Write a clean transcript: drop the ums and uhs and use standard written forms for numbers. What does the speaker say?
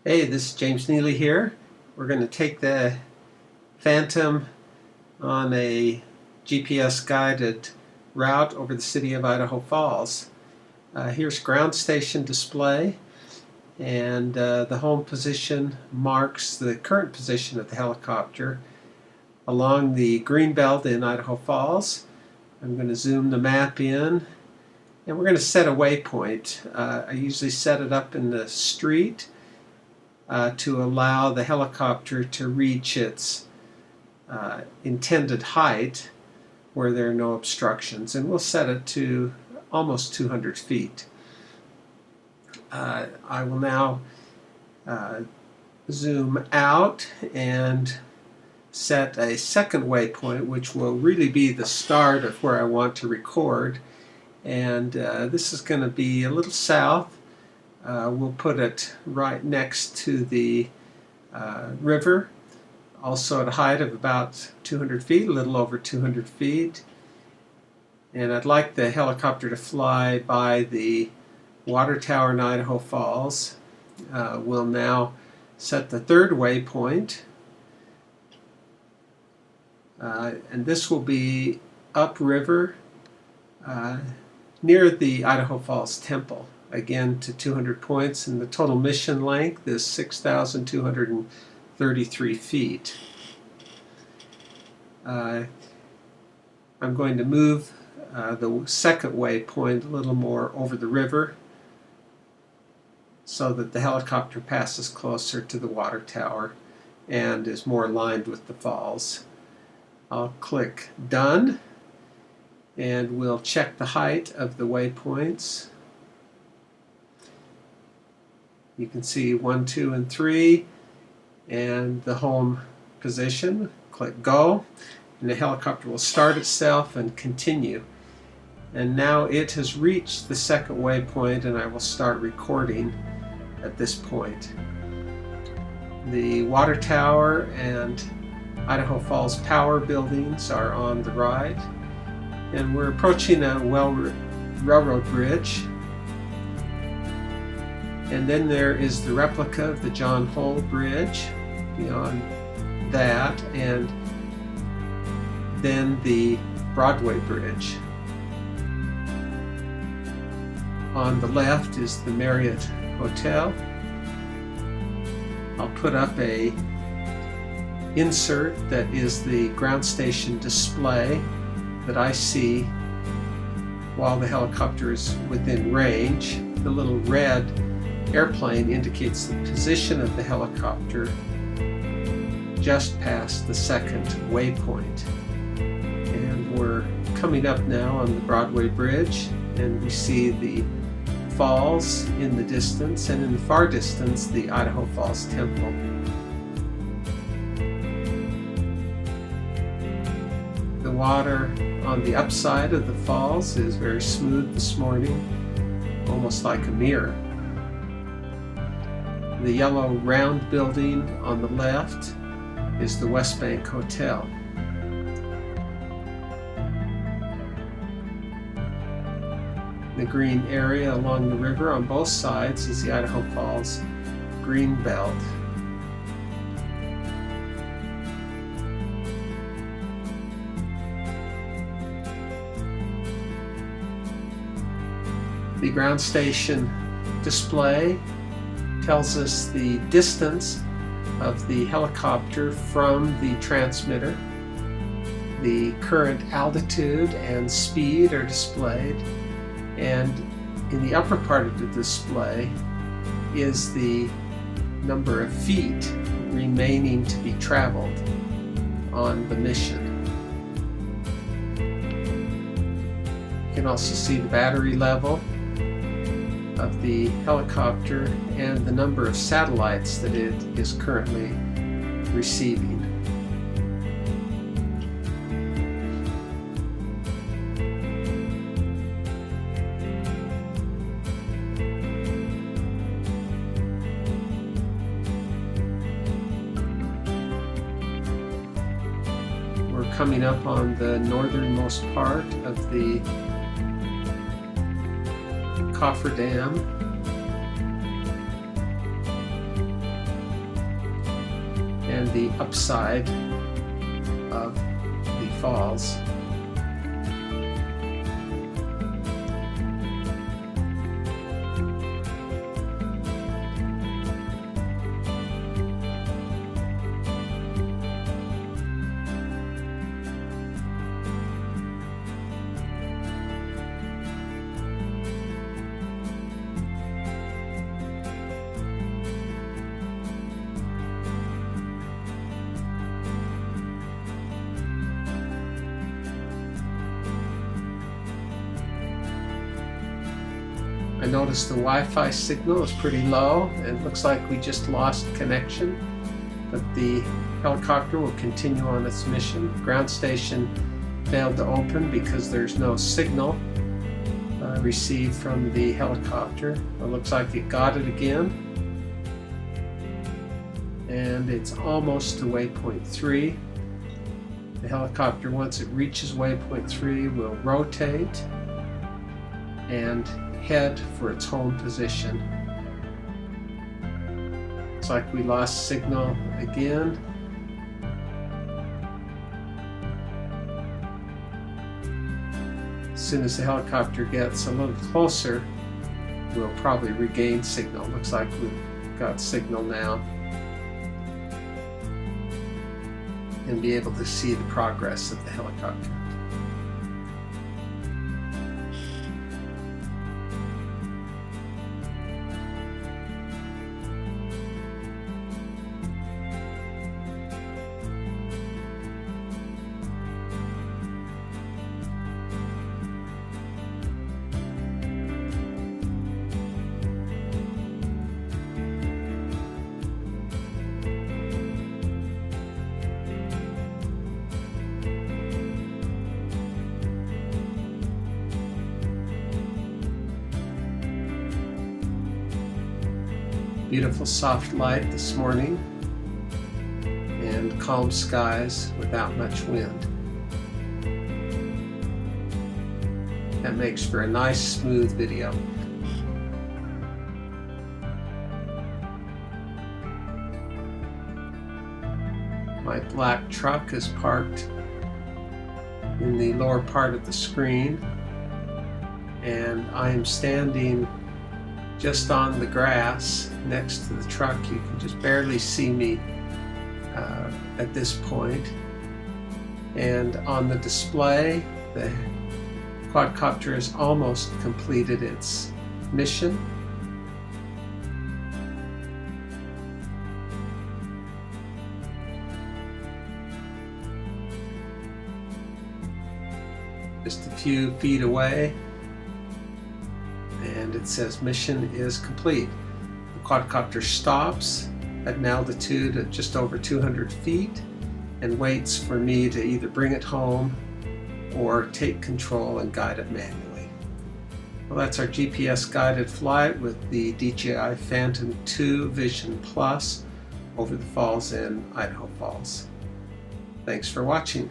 Hey, this is James Neely here. We're going to take the Phantom on a GPS guided route over the city of Idaho Falls. Here's ground station display, and the home position marks the current position of the helicopter along the green belt in Idaho Falls. I'm going to zoom the map in, and we're going to set a waypoint. I usually set it up in the street to allow the helicopter to reach its intended height where there are no obstructions, and we'll set it to almost 200 feet. I will now zoom out and set a second waypoint, which will really be the start of where I want to record, and this is going to be a little south. We'll put it right next to the river, also at a height of about 200 feet, a little over 200 feet. And I'd like the helicopter to fly by the water tower in Idaho Falls. We'll now set the third waypoint, and this will be upriver near the Idaho Falls Temple. Again, to 200 points, and the total mission length is 6,233 feet. I'm going to move the second waypoint a little more over the river so that the helicopter passes closer to the water tower and is more aligned with the falls. I'll click Done, and we'll check the height of the waypoints. You can see 1, 2, and 3, and the home position. Click Go, and the helicopter will start itself and continue. And now it has reached the second waypoint, and I will start recording at this point. The water tower and Idaho Falls Power buildings are on the right, and we're approaching a railroad bridge. And then there is the replica of the John Hole Bridge beyond that, and then the Broadway Bridge. On the left is the Marriott Hotel. I'll put up a insert that is the ground station display that I see while the helicopter is within range. The little red airplane indicates the position of the helicopter just past the second waypoint. And we're coming up now on the Broadway Bridge, and we see the falls in the distance, and in the far distance the Idaho Falls Temple. The water on the upside of the falls is very smooth this morning, almost like a mirror. The yellow round building on the left is the West Bank Hotel. The green area along the river on both sides is the Idaho Falls Green Belt. The ground station display tells us the distance of the helicopter from the transmitter. The current altitude and speed are displayed, and in the upper part of the display is the number of feet remaining to be traveled on the mission. You can also see the battery level of the helicopter and the number of satellites that it is currently receiving. We're coming up on the northernmost part of the coffer dam. and the upside of the falls. I noticed the Wi-Fi signal is pretty low and it looks like we just lost connection, but the helicopter will continue on its mission. Ground station failed to open because there's no signal received from the helicopter. It looks like it got it again, and it's almost to waypoint 3. The helicopter, once it reaches waypoint 3, will rotate and head for its home position. Looks like we lost signal again. As soon as the helicopter gets a little closer, we'll probably regain signal. Looks like we've got signal now, and be able to see the progress of the helicopter. Beautiful soft light this morning and calm skies without much wind. That makes for a nice smooth video. My black truck is parked in the lower part of the screen, and I am standing just on the grass next to the truck. You can just barely see me at this point. And on the display, the quadcopter has almost completed its mission. Just a few feet away, and it says mission is complete. The quadcopter stops at an altitude of just over 200 feet and waits for me to either bring it home or take control and guide it manually. Well, that's our GPS guided flight with the DJI Phantom 2 Vision Plus over the falls in Idaho Falls. Thanks for watching.